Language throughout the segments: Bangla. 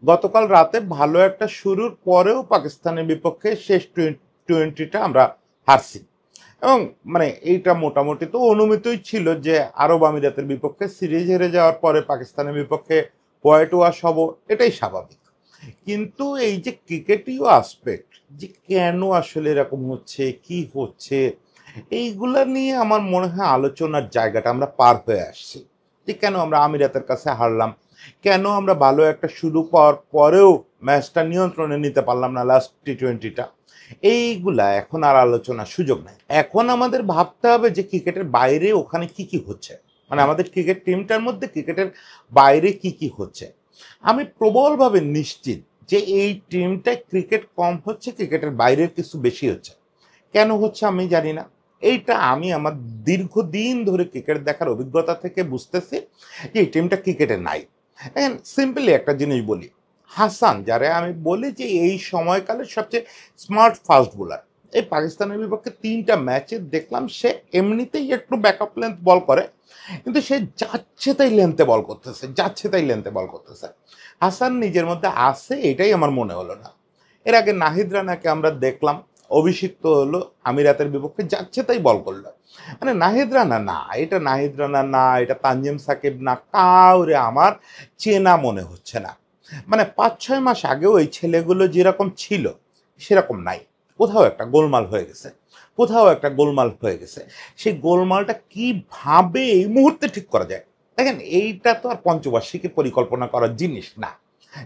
গতকাল রাতে ভালো একটা শুরুর পরেও পাকিস্তানের বিপক্ষে শেষ টোয়েন্টিটা আমরা হারছি। এবং এইটা মোটামুটি তো অনুমিতই ছিল যে আরব আমিরাতের বিপক্ষে সিরিজ হেরে যাওয়ার পরে পাকিস্তানের বিপক্ষে হোয়াইট ওয়াশ হব, এটাই স্বাভাবিক। কিন্তু এই যে ক্রিকেটীয় আসপেক্ট, যে কেন আসলে এরকম হচ্ছে, কি হচ্ছে, এইগুলা নিয়ে আমার মনে হয় আলোচনার জায়গাটা আমরা পার হয়ে আসছি। যে কেন আমরা আমিরাতের কাছে হারলাম, কেন আমরা ভালো একটা শুরু পাওয়ার পরেও ম্যাচটা নিয়ন্ত্রণে নিতে পারলাম না লাস্ট টি20টা, এইগুলা এখন আর আলোচনার সুযোগ নেই। এখন আমাদের ভাবতে হবে যে ক্রিকেটের বাইরে ওখানে কি কি হচ্ছে, আমাদের ক্রিকেট টিমটার মধ্যে ক্রিকেটের বাইরে কি কি হচ্ছে। আমি প্রবলভাবে নিশ্চিত যে এই টিমটায় ক্রিকেট কম হচ্ছে, ক্রিকেটের বাইরের কিছু বেশি হচ্ছে। কেন হচ্ছে আমি জানি না। এইটা আমি আমার দীর্ঘদিন ধরে ক্রিকেট দেখার অভিজ্ঞতা থেকে বুঝতেছি যে এই টিমটা ক্রিকেটে নাই। এখন সিম্পলি একটা জিনিস বলি, হাসান, যারা আমি বলি যে এই সময়কালের সবচেয়ে স্মার্ট ফাস্ট বোলার, এই পাকিস্তানের বিপক্ষে 3টা ম্যাচে দেখলাম সে এমনিতেই একটু ব্যাকআপ লেন্থ বল করে, কিন্তু সে যাচ্ছে তাই লেন্থে বল করতেছে, যাচ্ছে তাই লেন্থে বল করতেছে। হাসান নিজের মধ্যে আছে, এটাই আমার মনে হলো না। এর আগে নাহিদ রানাকে আমরা দেখলাম, অভিষিক্ত হলো আমিরাতের বিপক্ষে, যাচ্ছে তাই বল করলো। নাহিদ রানা না, এটা নাহিদ রানা না, এটা তানজিম সাকিব না, কাউরে আমার চেনা মনে হচ্ছে না। 5-6 মাস আগেও এই ছেলেগুলো যেরকম ছিল সেরকম নাই। কোথাও একটা গোলমাল হয়ে গেছে, কোথাও একটা গোলমাল হয়ে গেছে। সেই গোলমালটা কিভাবে এই মুহূর্তে ঠিক করা যায়? দেখেন, এইটা তো আর পঞ্চবার্ষিকী পরিকল্পনা করার জিনিস না।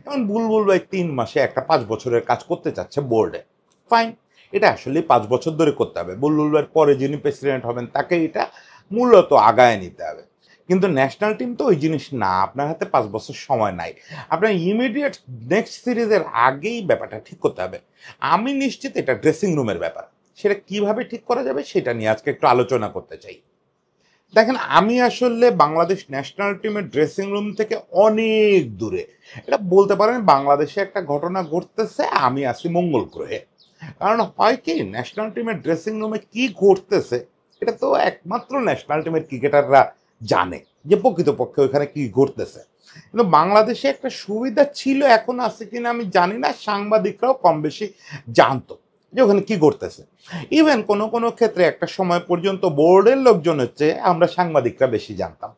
যেমন বুলবুল ভাই 3 মাসে একটা 5 বছরের কাজ করতে চাচ্ছে বোর্ডে, ফাইন, এটা আসলে 5 বছর ধরে করতে হবে। বুলবুল ভাইয়ের পরে যিনি প্রেসিডেন্ট হবেন তাকে এটা মূলত আগায় নিতে হবে। কিন্তু ন্যাশনাল টিম তো ওই জিনিস না, আপনার হাতে 5 বছর সময় নাই। আপনার ইমিডিয়েট নেক্সট সিরিজের আগেই ব্যাপারটা ঠিক করতে হবে। আমি নিশ্চিত এটা ড্রেসিং রুমের ব্যাপার। সেটা কিভাবে ঠিক করা যাবে সেটা নিয়ে আজকে একটু আলোচনা করতে চাই। দেখেন, আমি আসলে বাংলাদেশ ন্যাশনাল টিমের ড্রেসিং রুম থেকে অনেক দূরে। এটা বলতে পারেন বাংলাদেশে একটা ঘটনা ঘটতেছে, আমি আছি মঙ্গল গ্রহে। কারণ হয় কি, ন্যাশনাল টিমের ড্রেসিং রুমে কি ঘটতেছে এটা তো একমাত্র ন্যাশনাল টিমের ক্রিকেটাররা জানে, যে প্রকৃতপক্ষে ওইখানে কি ঘটতেছে। কিন্তু বাংলাদেশে একটা সুবিধা ছিল, এখন আছে কিনা আমি জানি না, সাংবাদিকরাও কম বেশি জানতো যে ওখানে কি ঘটতেছে। ইভেন কোনো কোনো ক্ষেত্রে একটা সময় পর্যন্ত বোর্ডের লোকজন হচ্ছে আমরা সাংবাদিকরা বেশি জানতাম।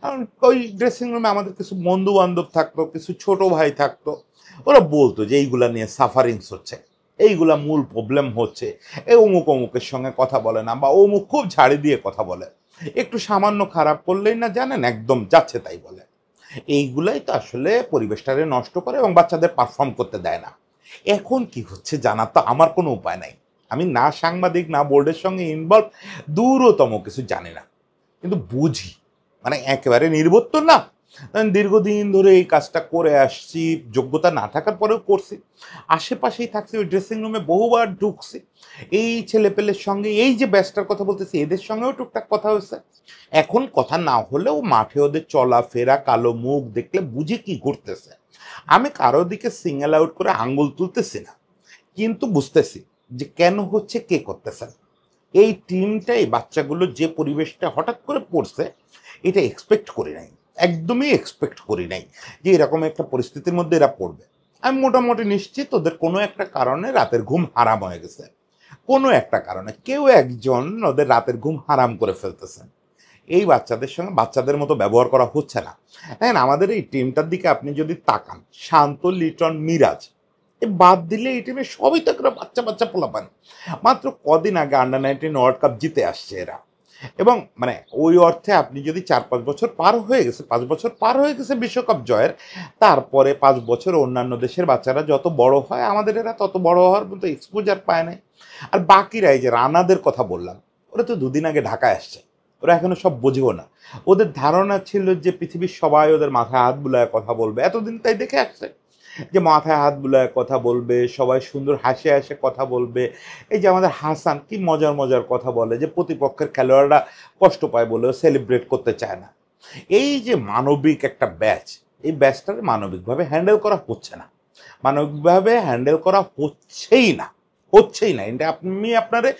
কারণ ওই ড্রেসিং রুমে আমাদের কিছু বন্ধু বান্ধব থাকতো, কিছু ছোট ভাই থাকতো, ওরা বলতো যে এইগুলা নিয়ে সাফারিংস হচ্ছে, এইগুলা মূল প্রবলেম হচ্ছে, এ অমুক অমুকের সঙ্গে কথা বলে না, বা অমুক খুব ঝাড়ি দিয়ে কথা বলে, একটু সামান্য খারাপ করলেই না জানেন একদম যাচ্ছে তাই বলে। এইগুলাই তো আসলে পরিবেশটারে নষ্ট করে এবং বাচ্চাদের পারফর্ম করতে দেয় না। এখন কি হচ্ছে জানার তো আমার কোনো উপায় নাই। আমি না সাংবাদিক, না বোর্ডের সঙ্গে ইনভলভ, দূরতম কিছু জানি না, কিন্তু বুঝি। একেবারে নির্বোধ তো না, দীর্ঘদিন ধরে এই কাজটা করে আসছি, যোগ্যতা না থাকার পরেও করছি, আশেপাশেই থাকছি, ওই ড্রেসিং রুমে বহুবার ঢুকছি, এই ছেলেপেলের সঙ্গে, এই যে ব্যাচটার কথা বলতেছি এদের সঙ্গেও টুকটাক কথা হয়েছে। এখন কথা না হলেও মাঠে ওদের চলাফেরা, কালো মুখ দেখলে বুঝি কি ঘটতেছে। আমি কারো দিকে সিঙ্গেল আউট করে আঙ্গুল তুলতেছি না, কিন্তু বুঝতেছি যে কেন হচ্ছে, কে করতেছে। এই টিমটাই বাচ্চাগুলো যে পরিবেশটা হঠাৎ করে পড়ছে, এটা এক্সপেক্ট করি নাই, একদমই এক্সপেক্ট করি নাই যে এরকম একটা পরিস্থিতির মধ্যে এরা পড়বে। আমি মোটামুটি নিশ্চিত ওদের কোনো একটা কারণে রাতের ঘুম হারাম হয়ে গেছে, কোনো একটা কারণে কেউ একজন ওদের রাতের ঘুম হারাম করে ফেলতেছে। এই বাচ্চাদের সঙ্গে বাচ্চাদের মতো ব্যবহার করা হচ্ছে না। দেখেন, আমাদের এই টিমটার দিকে আপনি যদি তাকান, শান্ত, লিটন, মিরাজ, এ বাদ দিলে এই টিমে সবই তো একটা বাচ্চা বাচ্চা পোলাপান। মাত্র কদিন আগে আন্ডার 19 ওয়ার্ল্ড কাপ জিতে আসছে এরা। এবং ওই অর্থে আপনি যদি 4-5 বছর পার হয়ে গেছে, 5 বছর পার হয়ে গেছে বিশ্বকাপ জয়ের, তারপরে 5 বছর অন্যান্য দেশের বাচ্চারা যত বড় হয়, আমাদের এরা তত বড় হওয়ার মতো এক্সপোজার পায় নাই। আর বাকিরা, এই যে রানাদের কথা বললাম, ওরা তো 2 দিন আগে ঢাকায় আসছে, ওরা এখনো সব বোঝেও না। ওদের ধারণা ছিল যে পৃথিবীর সবাই ওদের মাথায় হাত বুলায় কথা বলবে, এতদিন তাই দেখে আসছে যে মাথায় হাত বুলায় কথা বলবে, সবাই সুন্দর হাসি হাসে কথা বলবে। এই যে আমাদের হাসান কি মজার মজার কথা বলে, যে প্রতিপক্ষের খেলোয়াড়রা কষ্ট পায় বলেও সেলিব্রেট করতে চায় না। এই যে মানবিক একটা ব্যাচ, এই ব্যাচটাকে মানবিকভাবে হ্যান্ডেল করা হচ্ছে না, মানবিকভাবে হ্যান্ডেল করা হচ্ছেই না, এটা আমি আপনারে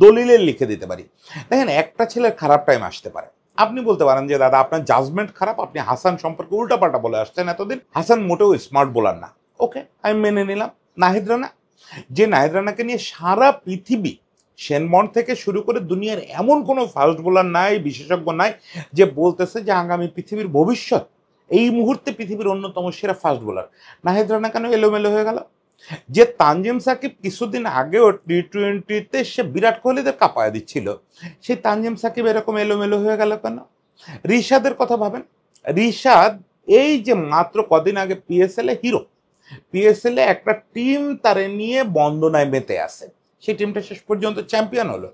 দলিলে লিখে দিতে পারি। দেখেন, একটা ছেলের খারাপ টাইম আসতে পারে, আপনি বলতে পারেন যে দাদা আপনার জাজমেন্ট খারাপ, আপনি হাসান সম্পর্কে উল্টাপাল্টা বলে আসছেন এতদিন, হাসান মোটেও স্মার্ট বোলার না। ওকে, আমি মেনে নিলাম। নাহিদ রানা, যে নাহিদ রানাকে নিয়ে সারা পৃথিবী, সেনবর্ন থেকে শুরু করে দুনিয়ার এমন কোনো ফাস্ট বোলার নাই, বিশেষজ্ঞ নাই যে বলতেছে যে আগামী পৃথিবীর ভবিষ্যৎ, এই মুহূর্তে পৃথিবীর অন্যতম সেরা ফাস্ট বোলার নাহিদ রানা কেন এলোমেলো হয়ে গেল? যে তানজিম সাকিব কিছুদিন আগেও টি-20-তে সে বিরাট কোহলিদের কাঁপায় দিচ্ছিল, সেই তানজিম সাকিব এরকম এলোমেলো হয়ে গেল কেন? রিশাদের কথা ভাবেন। রিশাদ এই যে মাত্র কদিন আগে পিএসএল এ হিরো, পিএসএল এ একটা টিম তারে নিয়ে বন্দনায় মেতে আছে, সেই টিমটা শেষ পর্যন্ত চ্যাম্পিয়ন হলো।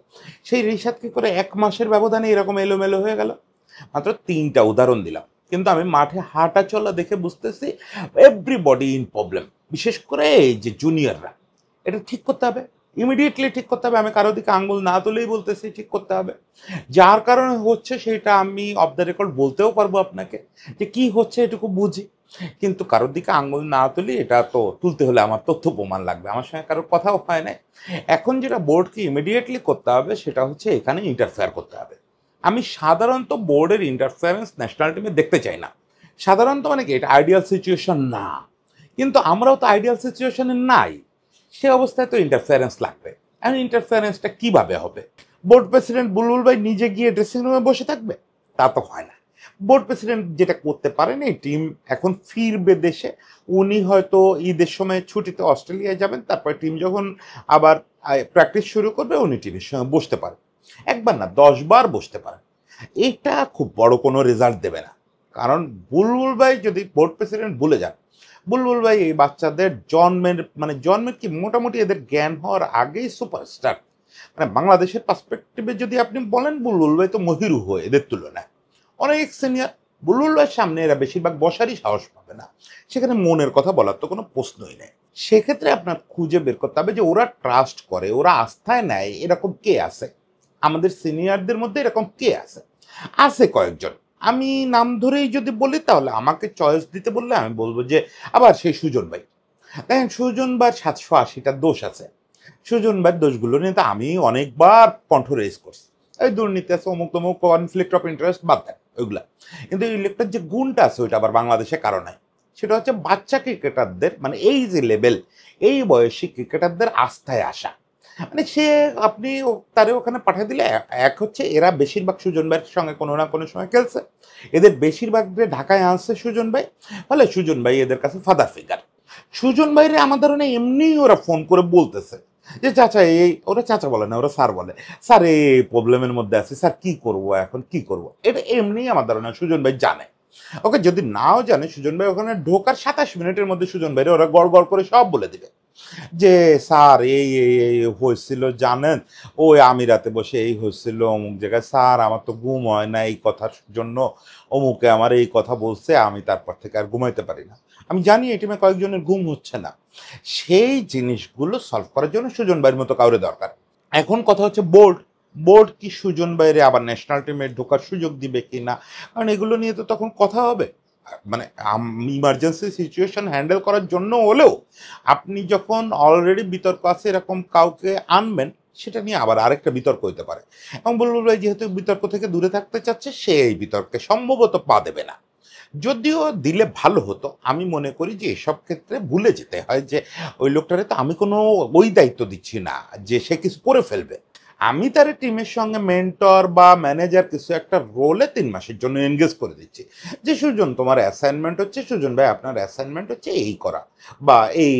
সেই রিশাদ কি করে 1 মাসের ব্যবধানে এরকম এলোমেলো হয়ে গেল? মাত্র 3টা উদাহরণ দিলাম, কিন্তু আমি মাঠে হাঁটা চলা দেখে বুঝতেছি এভরিবডি ইন প্রবলেম। বিশেষ করে এই যে জুনিয়ররা, এটা ঠিক করতে হবে, ইমিডিয়েটলি ঠিক করতে হবে। আমি কারো দিকে আঙ্গুল না তুলেই বলতেছি ঠিক করতে হবে। যার কারণে হচ্ছে সেটা আমি অফ দ্য রেকর্ড বলতেও পারবো আপনাকে, যে কি হচ্ছে এটুকু বুঝি, কিন্তু কারোর দিকে আঙ্গুল না তুলি, এটা তো তুলতে হলে আমার তথ্য প্রমাণ লাগবে, আমার সঙ্গে কারোর কথাও হয় না। এখন যেটা বোর্ডকে ইমিডিয়েটলি করতে হবে সেটা হচ্ছে এখানে ইন্টারফেয়ার করতে হবে। আমি সাধারণত বোর্ডের ইন্টারফেয়ারেন্স ন্যাশনাল টিমে দেখতে চাই না। সাধারণত মানে কি, এটা আইডিয়াল সিচুয়েশন না, কিন্তু আমরাও তো আইডিয়াল সিচুয়েশনে নাই, সে অবস্থায় তো ইন্টারফেয়ারেন্স লাগবে। এখন ইন্টারফেয়ারেন্সটা কিভাবে হবে? বোর্ড প্রেসিডেন্ট বুলবুল ভাই নিজে গিয়ে ড্রেসিং রুমে বসে থাকবে? তা তো হয় না। বোর্ড প্রেসিডেন্ট যেটা করতে পারেন, এই টিম এখন ফিরবে দেশে, উনি হয়তো ঈদের সময় ছুটিতে অস্ট্রেলিয়ায় যাবেন, তারপর টিম যখন আবার প্র্যাকটিস শুরু করবে উনি টিমের সঙ্গে বসতে পারেন, একবার না 10 বার বসতে পারেন। এটা খুব বড় কোনো রেজাল্ট দেবে না, কারণ বুলবুল ভাই যদি বোর্ড প্রেসিডেন্ট ভুলে যান, বুলবুল ভাই এই বাচ্চাদের জন্মের কি মোটামুটি এদের জ্ঞান হওয়ার আগেই সুপারস্টার। মানে বাংলাদেশের পার্সপেক্টিভে যদি আপনি বলেন, বুলবুল ভাই তো মহিরুহ এদের তুলনায় অনেক সিনিয়র। বুলবুল ভাইয়ের সামনে এরা বেশিরভাগ বসারই সাহস পাবে না, সেখানে মনের কথা বলার তো কোনো প্রশ্নই নেই। সেক্ষেত্রে আপনার খুঁজে বের করতে হবে যে ওরা ট্রাস্ট করে, ওরা আস্থায় নেয়, এরকম কে আছে আমাদের সিনিয়রদের মধ্যে, এরকম কে আছে? আছে কয়েকজন। আমি নাম ধরেই যদি বলি, তাহলে আমাকে চয়েস দিতে বললে আমি বলবো যে আবার সেই সুজন ভাই। দেখেন, সুজন ভাইয়ের 780টা দোষ আছে। সুজন ভাইয়ের দোষগুলো নিয়ে তো আমি অনেকবার কণ্ঠ রেজ করছি, এই দুর্নীতি আছে, অমুক তমুক, কনফ্লিক্ট অফ ইন্টারেস্ট, বাদ দেন ওইগুলা। কিন্তু এই লোকটার যে গুণটা আছে ওইটা আবার বাংলাদেশে কারো নাই। সেটা হচ্ছে বাচ্চা ক্রিকেটারদের, মানে এই যে লেভেল, এই বয়সী ক্রিকেটারদের আস্থায় আসা। মানে সে, আপনি তারে ওখানে পাঠিয়ে দিলে, এক হচ্ছে এরা বেশিরভাগ সুজন ভাইয়ের সঙ্গে কোনো না কোনো সময় খেলছে, এদের বেশিরভাগ ঢাকায় আসছে সুজন ভাই, ফলে সুজন ভাই এদের কাছে ফাদার ফিগার। সুজন ভাইরে আমার ধারণা এমনিই ওরা ফোন করে বলতেছে যে চাচা এই, ওরা চাচা বলে না, ওরা স্যার বলে, স্যার এই প্রবলেমের মধ্যে আছে, স্যার কি করব, এখন কি করব, এটা এমনি আমার ধারণা সুজন ভাই জানে। ওকে, যদি নাও জানে, সুজন ভাই ওখানে ঢোকার 27 মিনিটের মধ্যে সুজন ভাইরে ওরা গড় গড় করে সব বলে দিবে যে স্যার এই এই এই হয়েছিল জানেন, ওই আমিরাতে বসে এই হয়েছিল অমুক জায়গায়, স্যার আমার তো ঘুম হয় না এই কথার জন্য, অমুকে আমার এই কথা বলছে, আমি তারপর থেকে আর ঘুমাইতে পারি না। আমি জানি এই টিমে কয়েকজনের ঘুম হচ্ছে না। সেই জিনিসগুলো সলভ করার জন্য সুজন ভাইয়ের মতো কাউরে দরকার। এখন কথা হচ্ছে বোর্ড, বোর্ড কি সুজন ভাইরে আবার ন্যাশনাল টিমে ঢোকার সুযোগ দিবে কি না, কারণ এগুলো নিয়ে তো তখন কথা হবে। মানে ইমার্জেন্সি সিচুয়েশন হ্যান্ডেল করার জন্য হলেও আপনি যখন অলরেডি বিতর্ক আছে এরকম কাউকে আনবেন, সেটা নিয়ে আবার আরেকটা বিতর্ক হইতে পারে। এবং বুলবুল ভাই যেহেতু বিতর্ক থেকে দূরে থাকতে চাচ্ছে, সে এই বিতর্কে সম্ভবত পা দেবে না। যদিও দিলে ভালো হতো, আমি মনে করি যে এসব ক্ষেত্রে ভুলে যেতে হয় যে ওই লোকটারে তো আমি কোনো ওই দায়িত্ব দিচ্ছি না যে সে কিছু করে ফেলবে। আমি তার টিমের সঙ্গে মেন্টর বা ম্যানেজার কিছু একটা রোলে 3 মাসের জন্য এনগেজ করে দিচ্ছি, যে সুজন তোমার অ্যাসাইনমেন্ট হচ্ছে, সুজন ভাই আপনার অ্যাসাইনমেন্ট হচ্ছে এই করা, বা এই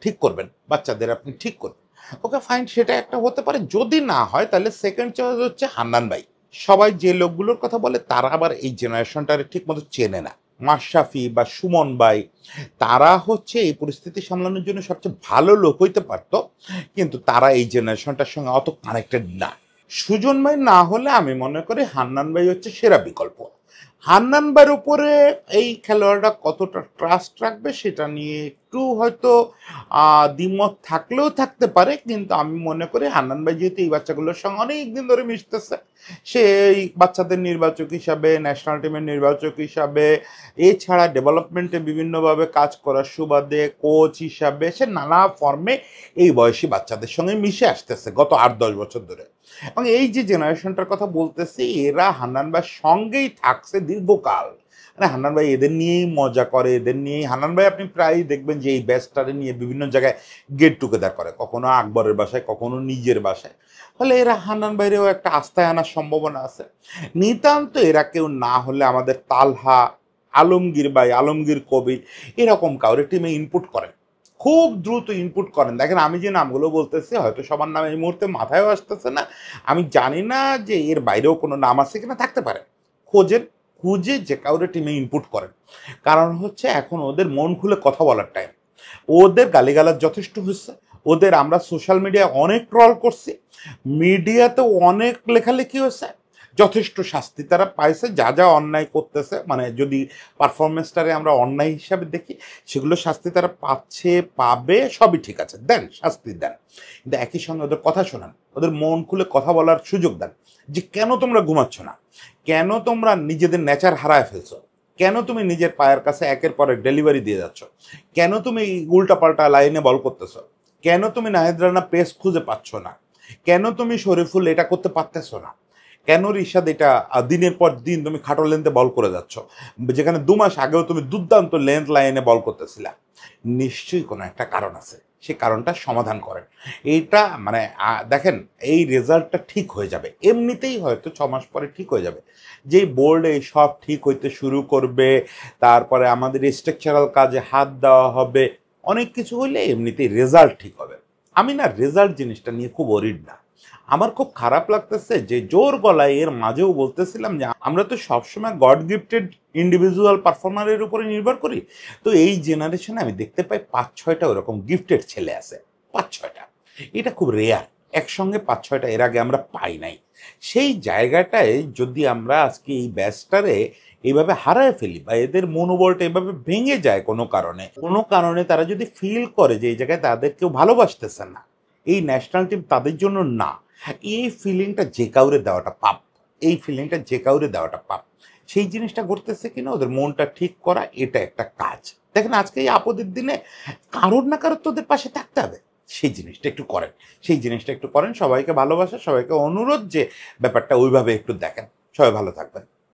ঠিক করবেন, বাচ্চাদের আপনি ঠিক করবেন। ওকে ফাইন, সেটা একটা হতে পারে। যদি না হয় তাহলে সেকেন্ড চয়েস হচ্ছে হান্নান ভাই। সবাই যে লোকগুলোর কথা বলে তারা আবার এই জেনারেশনটারে ঠিক মতো চেনে না। মাশরাফি বা সুমন ভাই, তারা হচ্ছে এই পরিস্থিতি সামলানোর জন্য সবচেয়ে ভালো লোক হইতে পারতো, কিন্তু তারা এই জেনারেশনটার সঙ্গে অত কানেক্টেড না। সুজন ভাই না হলে আমি মনে করি হান্নান ভাই হচ্ছে সেরা বিকল্প। হান্নান ভাইয়ের উপরে এই খেলোয়াড়রা কতটা ট্রাস্ট রাখবে সেটা নিয়ে একটু হয়তো দ্বিমত থাকলেও থাকতে পারে, কিন্তু আমি মনে করি হান্নান ভাই যেহেতু এই বাচ্চাগুলোর সঙ্গে অনেক দিন ধরে মিশতেছে, সে এই বাচ্চাদের নির্বাচক হিসাবে, ন্যাশনাল টিমের নির্বাচক হিসাবে, এছাড়া ডেভেলপমেন্টে বিভিন্নভাবে কাজ করার সুবাদে কোচ হিসাবে সে নানা ফর্মে এই বয়সী বাচ্চাদের সঙ্গে মিশে আসতেছে গত 8-10 বছর ধরে। এবং এই যে জেনারেশনটার কথা বলতেছি, এরা হান্নান ভাইয়ের সঙ্গেই থাকছে দীর্ঘকাল। মানে হান্নান ভাই এদের নিয়েই মজা করে, এদের নিয়েই হান্নান ভাই আপনি প্রায়ই দেখবেন যে এই ব্যাচটারে নিয়ে বিভিন্ন জায়গায় গেট টুগেদার করে, কখনো আকবরের বাসায়, কখনো নিজের বাসায়। ফলে এরা হান্নান ভাইয়েরও একটা আস্থায় আনার সম্ভাবনা আছে। নিতান্ত এরা কেউ না হলে আমাদের তালহা, আলমগীর ভাই, আলমগীর কবির এরকম কাউরে টিমে ইনপুট করেন, খুব দ্রুত ইনপুট করেন। দেখেন আমি যে নামগুলো বলতেছি হয়তো সবার নাম এই মুহূর্তে মাথায়ও আসতেছে না, আমি জানি না যে এর বাইরেও কোনো নাম আছে কিনা, থাকতে পারে। খোঁজেন, খুঁজে যে কাউরে টিমে ইনপুট করেন। কারণ হচ্ছে এখন ওদের মন খুলে কথা বলার টাইম। ওদের গালিগালাজ যথেষ্ট হচ্ছে, ওদের আমরা সোশ্যাল মিডিয়ায় অনেক ট্রল করছি, মিডিয়াতেও অনেক লেখালেখি হয়েছে, যথেষ্ট শাস্তি তারা পাইছে। যা যা অন্যায় করতেছে, মানে যদি পারফরমেন্সটারে আমরা অন্যায় হিসাবে দেখি, সেগুলো শাস্তি তারা পাচ্ছে, পাবে, সবই ঠিক আছে, দেন শাস্তি দেন। কিন্তু একই সঙ্গে ওদের কথা শোনান, ওদের মন খুলে কথা বলার সুযোগ দেন, যে কেন তোমরা ঘুমাচ্ছ না, কেন তোমরা নিজেদের নেচার হারায় ফেলছো, কেন তুমি নিজের পায়ের কাছে একের পর এক ডেলিভারি দিয়ে যাচ্ছ, কেন তুমি উল্টাপাল্টা লাইনে বল করতেছ, কেন তুমি নাহিদ রানা পেস খুঁজে পাচ্ছ না, কেন তুমি শরীফুল এটা করতে পারতেছ না, কেন রিশাদ এটা দিনের পর দিন তুমি খাটো লেন্থে বল করে যাচ্ছ, যেখানে 2 মাস আগেও তুমি দুর্দান্ত লেন্থ লাইনে বল করতেছিলা। নিশ্চয়ই কোনো একটা কারণ আছে, সে কারণটা সমাধান করেন। এইটা মানে দেখেন এই রেজাল্টটা ঠিক হয়ে যাবে, এমনিতেই হয়তো 6 মাস পরে ঠিক হয়ে যাবে। যেই বোর্ড এই সব ঠিক হইতে শুরু করবে, তারপরে আমাদের স্ট্রাকচারাল কাজে হাত দেওয়া হবে, অনেক কিছু হইলে এমনিতেই রেজাল্ট ঠিক হবে। আমি না রেজাল্ট জিনিসটা নিয়ে খুব ওরিড না। আমার খুব খারাপ লাগতেছে যে জোর গলায় এর মাঝেও বলতেছিলাম যে আমরা তো সবসময় গড গিফটেড ইন্ডিভিজুয়াল পারফর্মারের উপরে নির্ভর করি। তো এই জেনারেশনে আমি দেখতে পাই 5-6টা ওরকম গিফটেড ছেলে আছে, 5-6টা। এটা খুব রেয়ার, একসঙ্গে 5-6টা এর আগে আমরা পাই নাই। সেই জায়গাটায় যদি আমরা আজকে এই ব্যাচটারে এইভাবে হারায় ফেলি, বা এদের মনোবলটা এভাবে ভেঙে যায় কোনো কারণে তারা যদি ফিল করে যে এই জায়গায় তাদের কেউ ভালোবাসতেছে না, এই ন্যাশনাল টিম তাদের জন্য না, এই ফিলিংটা যে কাউরে দেওয়াটা পাপ, এই ফিলিংটা যে কাউরে দেওয়াটা পাপ। সেই জিনিসটা ঘটতেছে কিনা ওদের মনটা ঠিক করা, এটা একটা কাজ। দেখেন আজকে এই আপদের দিনে কারোর না কারোর তোদের পাশে থাকতে হবে, সেই জিনিসটা একটু করেন, সেই জিনিসটা একটু করেন। সবাইকে ভালোবাসা, সবাইকে অনুরোধ যে ব্যাপারটা ওইভাবে একটু দেখেন। সবাই ভালো থাকবেন।